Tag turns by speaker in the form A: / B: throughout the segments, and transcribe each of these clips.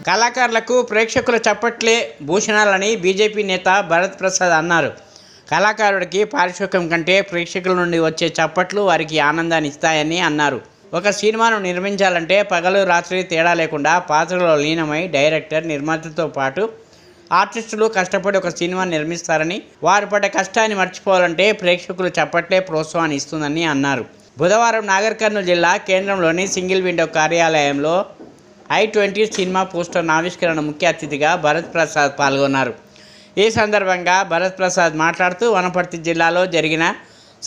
A: కళాకారులకు ప్రేక్షకుల చప్పట్లే భూషణాలని బీజేపీ నేత భరత్ ప్రసాద్ అన్నారు. కళాకారుడికి పారితోషికం కంటే ప్రేక్షకుల నుండి వచ్చే చప్పట్లు వారికి ఆనందాన్ని ఇస్తాయని అన్నారు. ఒక సినిమాను నిర్మించాలంటే పగలు రాత్రి తేడా లేకుండా పాత్రలో లీనమై డైరెక్టర్, నిర్మాతతో పాటు ఆర్టిస్టులు కష్టపడి ఒక సినిమా నిర్మిస్తారని, వారు పడ్డ కష్టాన్ని మర్చిపోవాలంటే ప్రేక్షకులు చప్పట్లే ప్రోత్సాహాన్ని ఇస్తుందని అన్నారు. బుధవారం నాగర్ కర్నూలు జిల్లా కేంద్రంలోని సింగిల్ విండో కార్యాలయంలో I-20 సినిమా పోస్టర్ ఆవిష్కరణ ముఖ్య అతిథిగా భరత్ ప్రసాద్ పాల్గొన్నారు. ఈ సందర్భంగా భరత్ ప్రసాద్ మాట్లాడుతూ వనపర్తి జిల్లాలో జరిగిన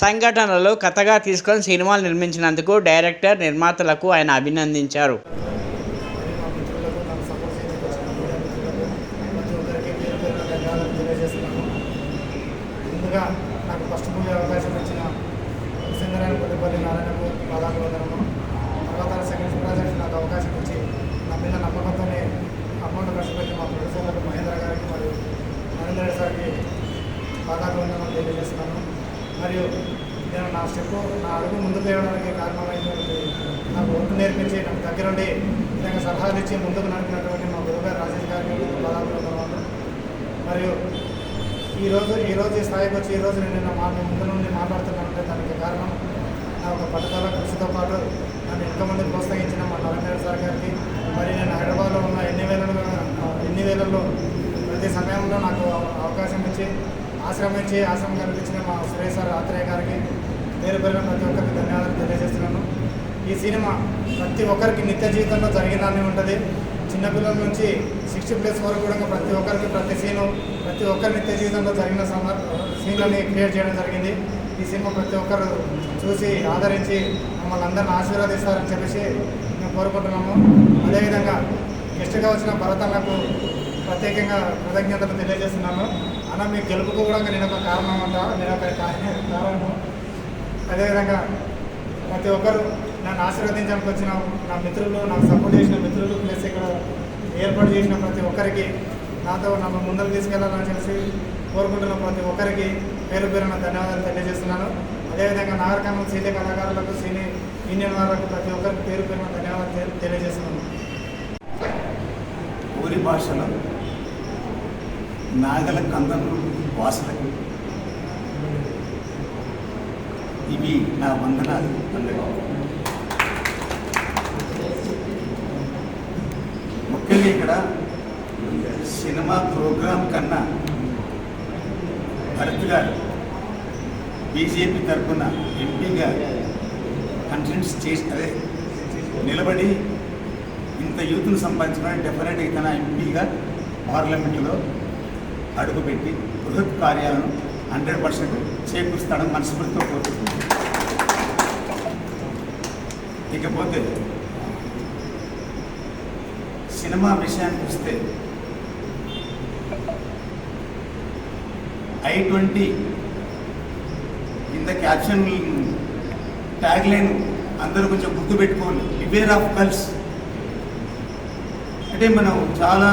A: సంఘటనలు కథగా తీసుకొని సినిమాలు నిర్మించినందుకు డైరెక్టర్, నిర్మాతలకు ఆయన అభినందించారు.
B: అవకాశం ఇచ్చి నా మీద నమ్మకంతోనే అమౌంట్ ఖర్చు పెట్టి మా ప్రొడ్యూసర్లకు మహేంద్ర గారికి మరియు నరేంద్ర రెడ్డి సార్కి పాదాభివందనం తెలియజేస్తున్నాను. మరియు నేను నా అడుగు ముందుకు వేయడానికి కారణమైనటువంటి నాకు వంట నేర్పించి నాకు దగ్గరుండి విధంగా సలహాలు ఇచ్చి ముందుకు నడిపినటువంటి మా గురుగారు రాజేష్ గారికి పాదాభివందనాలు. మరియు ఈరోజు ఈ స్థాయికి వచ్చి ఈరోజు నేను ముందు నుండి మాట్లాడుతున్నానంటే దానికి కారణం నా ఒక పట్టుదల కృషితో పాటు నన్ను ఎంతమంది ప్రోత్సహించిన మా నరేంద్ర సార్ గారికి, మరి నేను హైదరాబాద్లో ఉన్న ఎన్ని వేలలో ప్రతి సమయంలో నాకు అవకాశం ఇచ్చి ఆశ్రమం కల్పించిన మా సురేష్ సార్ ఆత్రేయ గారికి పేరు పేరున ప్రతి ఒక్కరికి ధన్యవాదాలు తెలియజేస్తున్నాను. ఈ సినిమా ప్రతి ఒక్కరికి నిత్య జీవితంలో జరిగిందని ఉంటుంది. చిన్నపిల్లల నుంచి 60+ వరకు కూడా ప్రతి ఒక్కరికి ప్రతి ఒక్కరి నిత్య జీవితంలో జరిగిన సీన్లని క్రియేట్ చేయడం జరిగింది. ఈ సినిమా ప్రతి ఒక్కరు చూసి ఆదరించి మమ్మల్ని అందరిని ఆశీర్వదిస్తారని చెప్పేసి మేము కోరుకుంటున్నాము. అదేవిధంగా గెస్ట్గా వచ్చిన భరత్ అన్నకు ప్రత్యేకంగా కృతజ్ఞతలు తెలియజేస్తున్నాను. అన్న మీ గెలుపుకు కూడా నేను ఒక కారణం నేను ఒక కారణము. అదేవిధంగా ప్రతి ఒక్కరు నన్ను ఆశీర్వదించడానికి వచ్చిన నా మిత్రులు, నాకు సపోర్ట్ చేసిన మిత్రులు, ప్లస్ ఇక్కడ ఏర్పాటు చేసిన ప్రతి ఒక్కరికి, నాతో నన్ను ముందుకు తీసుకెళ్లాలని చెప్పి కోరుకుంటున్న ప్రతి ఒక్కరికి పేరు పేరున ధన్యవాదాలు తెలియజేస్తున్నాను. అదేవిధంగా నాగర్ కర్నూలు సీనియర్ కళాకారులకు, యూనియన్ వాళ్ళకు ప్రతి ఒక్కరికి పేరు పేరున ధన్యవాదాలు తెలియజేస్తున్నాను.
C: ఊరి భాషలో నాగల కందను వాసులకు ఇవి నా వందనాలు. ముఖ్యంగా ఇక్కడ సినిమా ప్రోగ్రాం కన్నా భరత్ గారు బీజేపీ తరఫున ఎంపీగా కంటెంట్స్ చేసి నిలబడి ఇంత యూత్ను సంపాదించడానికి డెఫినెట్గా తన ఎంపీగా పార్లమెంటులో అడుగుపెట్టి బృహత్ కార్యాలను 100% చేకూరుస్తాడని మనస్ఫూర్తితో కోరుకుంటుంది. ఇకపోతే సినిమా విషయానికి వస్తే I-20 కింద క్యాప్షన్ ట్యాగ్ లైన్ అందరూ కొంచెం గుర్తుపెట్టుకోండి, బివేర్ ఆఫ్ గర్ల్స్. అంటే మనం చాలా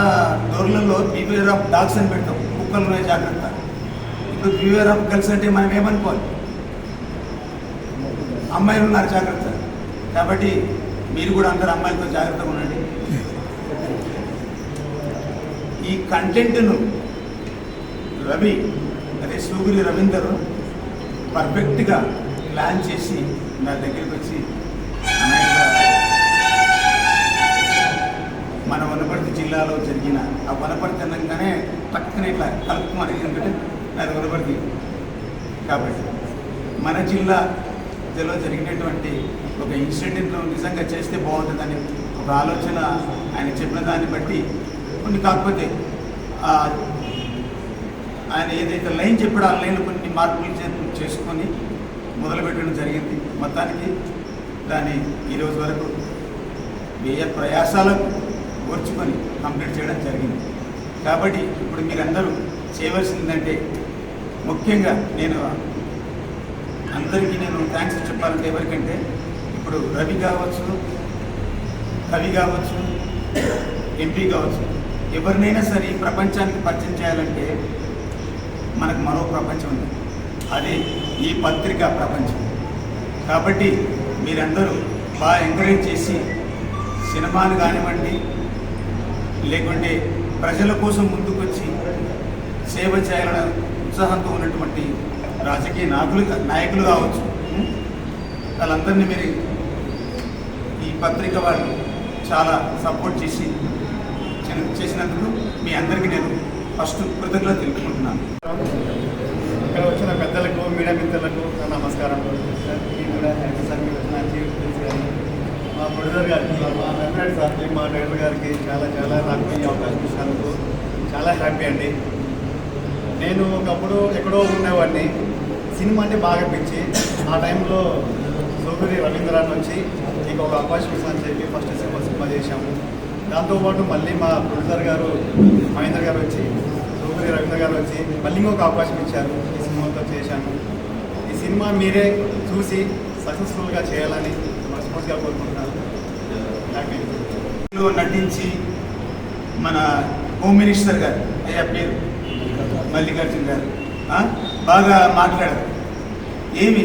C: దూరంలో బివేర్ ఆఫ్ డాగ్స్ అని పెడతాం, కుక్కలు జాగ్రత్త. ఇప్పుడు బివేర్ ఆఫ్ గర్ల్స్ అంటే మనం ఏమనుకోవాలి, అమ్మాయిలు ఉన్నారు జాగ్రత్త. కాబట్టి మీరు కూడా అందరు అమ్మాయిలతో జాగ్రత్తగా ఉండండి. ఈ కంటెంట్ను రవి సూగురి రవీందర్ పర్ఫెక్ట్గా ప్లాన్ చేసి నా దగ్గరికి వచ్చి మన వనపర్తి జిల్లాలో జరిగిన ఆ వనపర్తి అనగానే పక్కన ఇట్లా కలుపుకోమని, ఎందుకంటే నాది వనపర్తి కాబట్టి మన జిల్లాలో జరిగినటువంటి ఒక ఇన్సిడెంట్లో నిజంగా చేస్తే బాగుంటుందని ఒక ఆలోచన ఆయన చెప్పిన దాన్ని బట్టి కాకపోతే ఆయన ఏదైతే లైన్ చెప్పాడో ఆ లైన్లో కొన్ని మార్పులు చేసుకొని మొదలుపెట్టడం జరిగింది. మొత్తానికి దాన్ని ఈరోజు వరకు ప్రయాసాలకు ఓర్చుకొని కంప్లీట్ చేయడం జరిగింది. కాబట్టి ఇప్పుడు మీరందరూ చేయవలసిందంటే ముఖ్యంగా అందరికీ నేను థ్యాంక్స్ చెప్పాలంటే ఎవరికంటే ఇప్పుడు రవి కావచ్చు, కవి కావచ్చు, ఎంపీ కావచ్చు, ఎవరినైనా సరే ప్రపంచానికి పరిచయం చేయాలంటే మనకు మరో ప్రపంచం ఉంది, అది ఈ పత్రికా ప్రపంచం. కాబట్టి మీరందరూ బాగా ఎంకరేజ్ చేసి సినిమాలు కానివ్వండి, లేకుంటే ప్రజల కోసం ముందుకొచ్చి సేవ చేయాలన్న ఉత్సాహంతో ఉన్నటువంటి రాజకీయ నాయకులు కావచ్చు. వాళ్ళందరినీ మీరు ఈ పత్రిక వాళ్ళు చాలా సపోర్ట్ చేసినందుకు మీ అందరికీ నేను ఫస్ట్ కృతజ్ఞతలు తెలుపుకుంటున్నాను.
D: ఇక్కడ వచ్చిన పెద్దలకు మీడియా మిత్రులకు నమస్కారం. ఈ కూడా సార్ మీకు వచ్చిన తెలుసు కానీ మా ప్రొడ్యూసర్ గారికి, మా వెంకటరెడ్డి సార్కి, మా డైరెక్టర్ గారికి చాలా చాలా నాకు ఈ అవకాశం ఇచ్చినందుకు చాలా హ్యాపీ అండి. నేను ఒకప్పుడు ఎక్కడో ఉండేవాడిని, సినిమా అంటే బాగా పిచ్చి. ఆ టైంలో సోదరి రవీంద్రాన్ని వచ్చి నీకు ఒక అవకాశం ఇస్తానని చెప్పి ఫస్ట్ సినిమా చేశాము. దాంతోపాటు మళ్ళీ మా ప్రొడ్యూసర్ గారు మహేంద్ర గారు వచ్చి, సోదరి రవీంద్ర గారు వచ్చి మళ్ళీ ఇంకొక అవకాశం ఇచ్చారు. ఈ సినిమాతో చేశాను. ఈ సినిమా మీరే చూసి సక్సెస్ఫుల్గా చేయాలని మనస్ఫూర్తిగా కోరుకుంటున్నాను. హ్యాపీ
C: నటించి మన హోమ్ మినిస్టర్ గారు అయ్యా పేరు మల్లికార్జున గారు బాగా మాట్లాడారు. ఏమి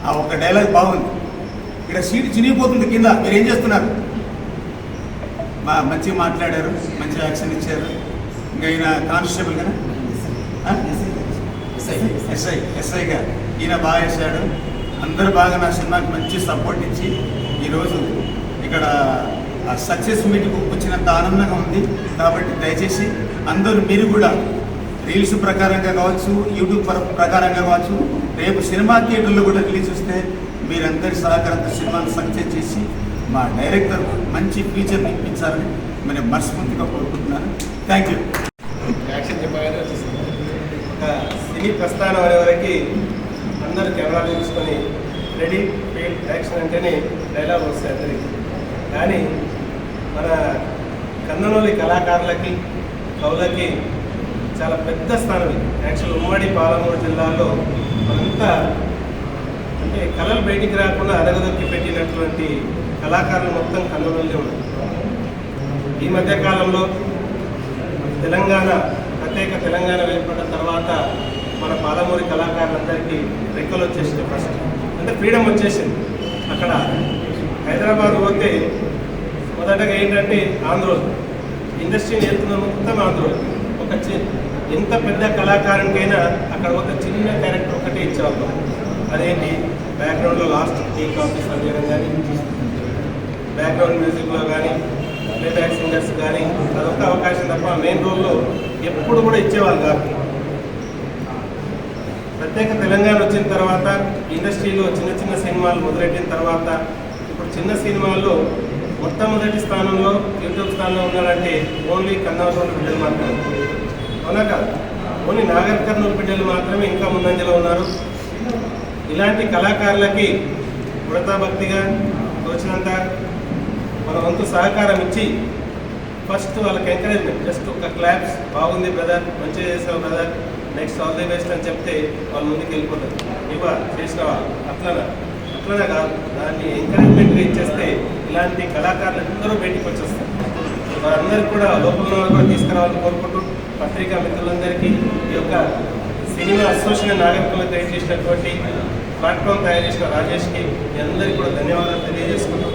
C: ఆ ఒక్క డైలాగ్ బాగుంది. ఇక్కడ సీట్ చినిగిపోతుంది కింద, మీరు ఏం చేస్తున్నారు? మంచిగా మాట్లాడారు, మంచి యాక్షన్ ఇచ్చారు. ఇంకా ఈయన కానిస్టేబుల్ కదా, ఎస్ఐగా ఈయన బాగా వేశాడు. అందరూ బాగా నా సినిమాకి మంచి సపోర్ట్ ఇచ్చి ఈరోజు ఇక్కడ సక్సెస్ మీట్కి వచ్చినంత ఆనందంగా ఉంది. కాబట్టి దయచేసి అందరూ మీరు కూడా రీల్స్ ప్రకారంగా కావచ్చు, యూట్యూబ్ ప్రకారంగా కావచ్చు, రేపు సినిమా థియేటర్లో కూడా రిలీజ్ వస్తే మీరందరి సహకారంతో సినిమాను సక్సెస్ చేసి మా డైరెక్టర్ మంచి ఫీచర్ని ఇప్పించాలని నేను మనస్ఫూర్తిగా కోరుకుంటున్నాను. Thank you.
D: యాక్షన్ చెప్పగానే వచ్చేసింది. ఒక సినీ ప్రస్థానం అనేవరకు అందరూ కెమెరాలు తీసుకొని రెడీ ఫీల్డ్ యాక్షన్ అంటేనే డైలాగ్ వస్తాయి అందరికి. కానీ మన కన్ననోలి కళాకారులకి, కవులకి చాలా పెద్ద స్థానం ఇది. యాక్చువల్ ఉమ్మడి పాలమూరు జిల్లాలో మనంతా అంటే కళలు బయటికి రాకుండా అడగదొక్కి పెట్టినటువంటి కళాకారులు మొత్తం కన్ననోళ్ళే ఉన్నారు. ఈ మధ్యకాలంలో ప్రత్యేక తెలంగాణ ఏర్పడిన తర్వాత మన పాలమూరి కళాకారులందరికీ రెక్కలు వచ్చేసింది. ఫస్ట్ అంటే ఫ్రీడమ్ వచ్చేసింది. అక్కడ హైదరాబాద్ పోతే మొదటగా ఏంటంటే ఆంధ్రోలు ఇండస్ట్రీని వెళ్తున్న మొత్తం ఆంధ్రోలు. ఎంత పెద్ద కళాకారునికైనా అక్కడ ఒక చిన్న క్యారెక్టర్ ఒకటే ఇచ్చేవాళ్ళు. అదేంటి బ్యాక్గ్రౌండ్లో లాస్ట్ టీ కాఫీ సందేహం కానీ, బ్యాక్గ్రౌండ్ మ్యూజిక్లో కానీ, ప్లేబ్యాక్ సింగర్స్ కానీ అదొక అవకాశం తప్ప మెయిన్ రోల్లో ఎప్పుడు కూడా ఇచ్చేవాళ్ళు కాదు. ప్రత్యేక తెలంగాణ వచ్చిన తర్వాత ఇండస్ట్రీలో చిన్న చిన్న సినిమాలు మొదలెట్టిన తర్వాత ఇప్పుడు చిన్న సినిమాల్లో మొట్టమొదటి స్థానంలో యూట్యూబ్ స్థానంలో ఉన్నారంటే ఓన్లీ కన్నవరం బిడ్డలు మాత్రమే. అవునా కాదు? ఓన్లీ నాగర్ కర్నూలు బిడ్డలు మాత్రమే ఇంకా ముందంజలో ఉన్నారు. ఇలాంటి కళాకారులకి భక్తిగా తోచినంత మన వంతు సహకారం ఇచ్చి ఫస్ట్ వాళ్ళకి ఎంకరేజ్మెంట్, జస్ట్ ఒక క్లాప్స్, బాగుంది బ్రదర్, మంచిగా చేసావు brother, next all the best అని చెప్తే వాళ్ళు ముందుకు వెళ్ళిపోతారు. చేసినవా అట్లనే కాదు, దాన్ని ఎంకరేజ్మెంట్గా ఇచ్చేస్తే ఇలాంటి కళాకారులు అందరూ బయటికి వచ్చేస్తారు. వారందరికీ కూడా లోపల కూడా తీసుకురావాలని కోరుకుంటూ పత్రికా మిత్రులందరికీ ఈ యొక్క సినిమా అసోసియేషన్ నాగరికలు తయారు చేసినటువంటి ప్లాట్ఫామ్ తయారు చేసిన రాజేష్కి మీ అందరికీ కూడా ధన్యవాదాలు తెలియజేసుకుంటూ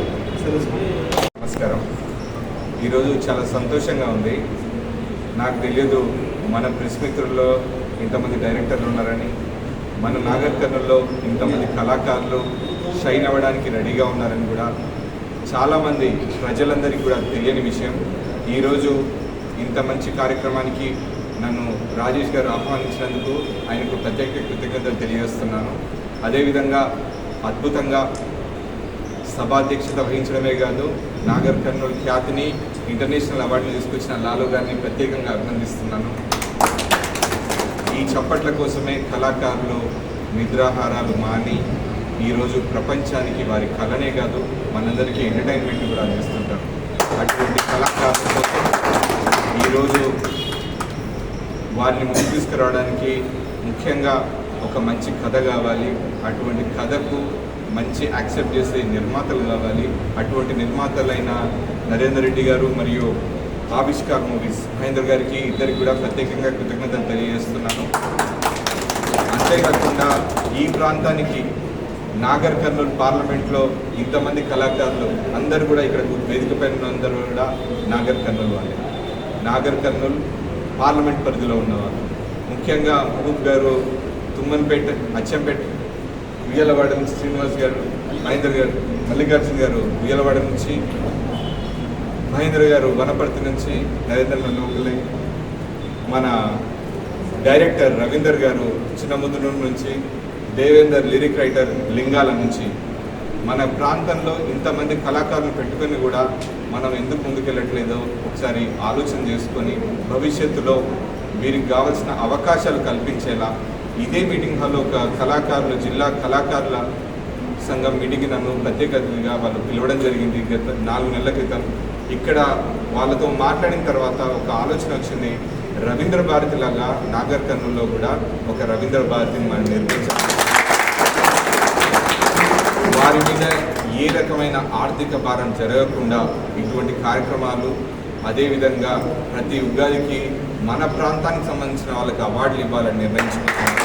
E: నమస్కారం. ఈరోజు చాలా సంతోషంగా ఉంది. నాకు తెలియదు మన ప్రెస్ మిత్రుల్లో ఇంతమంది డైరెక్టర్లు ఉన్నారని, మన నాగర్ కర్నూల్లో ఇంతమంది కళాకారులు షైన్ అవ్వడానికి రెడీగా ఉన్నారని కూడా చాలామంది ప్రజలందరికీ కూడా తెలియని విషయం. ఈరోజు ఇంత మంచి కార్యక్రమానికి నన్ను రాజేష్ గారు ఆహ్వానించినందుకు ఆయనకు ప్రత్యేక కృతజ్ఞతలు తెలియజేస్తున్నాను. అదేవిధంగా అద్భుతంగా సభాధ్యక్షత వహించడమే కాదు, నాగర్ కర్నూలు ఖ్యాతిని ఇంటర్నేషనల్ అవార్డులు తీసుకొచ్చిన లాలు గారిని ప్రత్యేకంగా అభినందిస్తున్నాను. ఈ చప్పట్ల కోసమే కళాకారులు నిద్రాహారాలు మాని ఈరోజు ప్రపంచానికి వారి కళనే కాదు మనందరికీ ఎంటర్టైన్మెంట్ కూడా అందిస్తుంటారు. అటువంటి కళాకారుల కోసం ఈరోజు వారిని ముందు తీసుకురావడానికి ముఖ్యంగా ఒక మంచి కథ కావాలి. అటువంటి కథకు మంచి యాక్సెప్ట్ చేసే నిర్మాతలు కావాలి. అటువంటి నిర్మాతలైన నరేందర్ రెడ్డి గారు మరియు ఆవిష్కార్ మూవీస్ మహేంద్ర గారికి ఇద్దరికి కూడా ప్రత్యేకంగా కృతజ్ఞతలు తెలియజేస్తున్నాను. అంతేకాకుండా ఈ ప్రాంతానికి నాగర్ కర్నూలు పార్లమెంట్లో ఇంతమంది కళాకారులు అందరూ కూడా ఇక్కడ వేదిక పైన అందరూ కూడా నాగర్ కర్నూలు వాళ్ళు. నాగర్ కర్నూల్ పార్లమెంట్ పరిధిలో ఉన్నవారు. ముఖ్యంగా మహబూబ్ గారు తుమ్మన్పేట, అచ్చంపేట, ఉయ్యలవాడ నుంచి శ్రీనివాస్ గారు, మహేందర్ గారు, మల్లికార్జున గారు ఉయ్యలవాడ నుంచి, మహేంద్ర గారు వనపర్తి నుంచి, నరేంద్ర లోకలే, మన డైరెక్టర్ రవీందర్ గారు చిన్నముద్దునూరు నుంచి, దేవేందర్ లిరిక్ రైటర్ లింగాల నుంచి. మన ప్రాంతంలో ఇంతమంది కళాకారులు పెట్టుకొని కూడా మనం ఎందుకు ముందుకెళ్ళట్లేదో ఒకసారి ఆలోచన చేసుకొని భవిష్యత్తులో వీరికి కావాల్సిన అవకాశాలు కల్పించేలా ఇదే మీటింగ్ హాల్లో ఒక కళాకారులు, జిల్లా కళాకారుల సంఘం మీటింగ్కి నన్ను ప్రత్యేక అతిథిగా వాళ్ళు పిలవడం జరిగింది గత 4 నెలల క్రితం. ఇక్కడ వాళ్ళతో మాట్లాడిన తర్వాత ఒక ఆలోచన వచ్చింది, రవీంద్ర భారతి లాగా నాగర్ కర్నూల్లో కూడా ఒక రవీంద్ర భారతిని మనం నిర్మించాలి. వారి మీద ఏ రకమైన ఆర్థిక భారం జరగకుండా ఇటువంటి కార్యక్రమాలు, అదేవిధంగా ప్రతి ఉగాదికి మన ప్రాంతానికి సంబంధించిన వాళ్ళకి అవార్డులు ఇవ్వాలని నిర్ణయించుకున్నాను.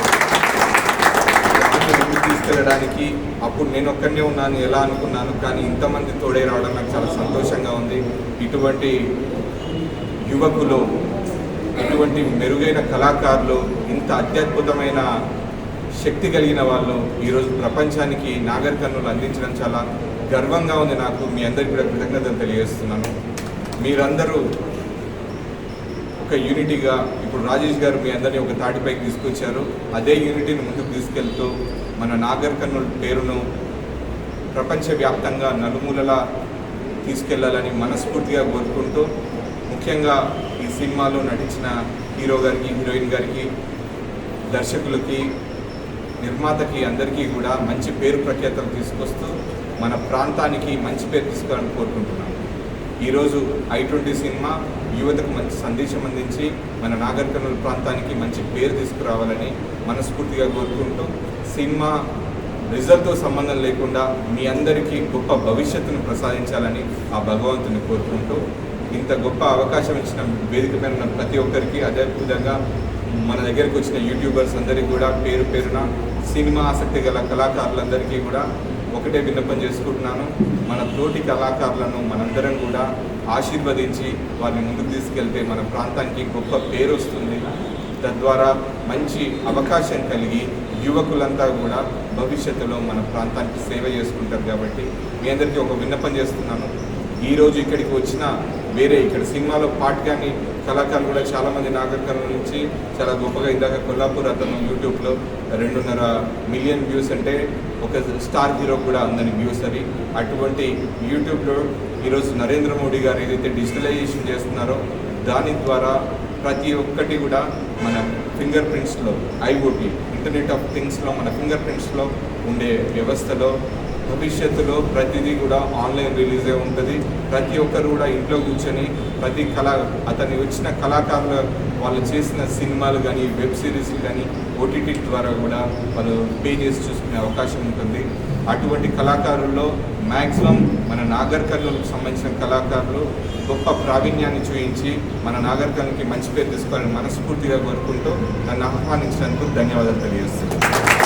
E: ముందుకు తీసుకెళ్ళడానికి అప్పుడు నేను ఒక్కనే ఉన్నాను ఎలా అనుకున్నాను, కానీ ఇంతమంది తోడే రావడం నాకు చాలా సంతోషంగా ఉంది. ఇటువంటి యువకులు, ఇటువంటి మెరుగైన కళాకారులు, ఇంత అత్యద్భుతమైన శక్తి కలిగిన వాళ్ళు ఈరోజు ప్రపంచానికి నాగర్ కర్నూలు అందించడం చాలా గర్వంగా ఉంది నాకు. మీ అందరికీ కూడా కృతజ్ఞతలు తెలియజేస్తున్నాను. మీరందరూ ఒక యూనిటీగా, ఇప్పుడు రాజేష్ గారు మీ అందరినీ ఒక తాటిపైకి తీసుకొచ్చారు, అదే యూనిటీని ముందుకు తీసుకెళ్తూ మన నాగర్ కర్నూలు పేరును ప్రపంచవ్యాప్తంగా నలుమూలలా తీసుకెళ్లాలని మనస్ఫూర్తిగా కోరుకుంటూ, ముఖ్యంగా ఈ సినిమాలో నటించిన హీరో గారికి, హీరోయిన్ గారికి, దర్శకులకి, నిర్మాతకి అందరికీ కూడా మంచి పేరు ప్రఖ్యాతలు తీసుకొస్తూ మన ప్రాంతానికి మంచి పేరు తీసుకోవాలని కోరుకుంటున్నాను. ఈరోజు I20 సినిమా యువతకు మంచి సందేశం అందించి మన నాగర్ కర్నూలు ప్రాంతానికి మంచి పేరు తీసుకురావాలని మనస్ఫూర్తిగా కోరుకుంటూ, సినిమా రిజల్ట్తో సంబంధం లేకుండా మీ అందరికీ గొప్ప భవిష్యత్తును ప్రసాదించాలని ఆ భగవంతుని కోరుకుంటూ, ఇంత గొప్ప అవకాశం ఇచ్చిన వేదిక పైన ప్రతి ఒక్కరికి, అదేవిధంగా మన దగ్గరికి వచ్చిన యూట్యూబర్స్ అందరికీ కూడా పేరు పేరున, సినిమా ఆసక్తి గల కళాకారులందరికీ కూడా ఒకటే విన్నపం చేసుకుంటున్నాను, మన తోటి కళాకారులను మనందరం కూడా ఆశీర్వదించి వారిని ముందుకు తీసుకెళ్తే మన ప్రాంతానికి గొప్ప పేరు వస్తుంది. తద్వారా మంచి అవకాశం కలిగి యువకులంతా కూడా భవిష్యత్తులో మన ప్రాంతానికి సేవ చేసుకుంటారు. కాబట్టి మీ అందరికీ ఒక విన్నపం చేస్తున్నాను, ఈరోజు ఇక్కడికి వచ్చిన వేరే ఇక్కడ సినిమాలో పార్ట్ కానీ కళాకారులు కూడా చాలామంది నాగర్ కర్నూలు నుంచి చాలా గొప్పగా, ఇందాక కొల్లాపూర్ అతను యూట్యూబ్లో 2.5 మిలియన్ వ్యూస్ అంటే ఒక స్టార్ హీరో కూడా ఉందని వ్యూస్ అవి. అటువంటి యూట్యూబ్లో ఈరోజు నరేంద్ర మోడీ గారు ఏదైతే డిజిటలైజేషన్ చేస్తున్నారో దాని ద్వారా ప్రతి ఒక్కటి కూడా మన ఫింగర్ ప్రింట్స్లో, IoT ఇంటర్నెట్ ఆఫ్ థింగ్స్లో, మన ఫింగర్ ప్రింట్స్లో ఉండే వ్యవస్థలో భవిష్యత్తులో ప్రతిదీ కూడా ఆన్లైన్ రిలీజే ఉంటుంది. ప్రతి ఒక్కరు కూడా ఇంట్లో కూర్చొని ప్రతి అతని వచ్చిన కళాకారులు వాళ్ళు చేసిన సినిమాలు కానీ, వెబ్ సిరీస్లు కానీ OTT ద్వారా కూడా వాళ్ళు పే చేసి చూసుకునే అవకాశం ఉంటుంది. అటువంటి కళాకారుల్లో మ్యాక్సిమం మన నాగర్ కర్నూలుకు సంబంధించిన కళాకారులు గొప్ప ప్రావీణ్యాన్ని చూపించి మన నాగర్ కర్నూలుకి మంచి పేరు తీసుకోవాలని మనస్ఫూర్తిగా కోరుకుంటూ నన్ను ఆహ్వానించినందుకు ధన్యవాదాలు తెలియజేస్తున్నాను.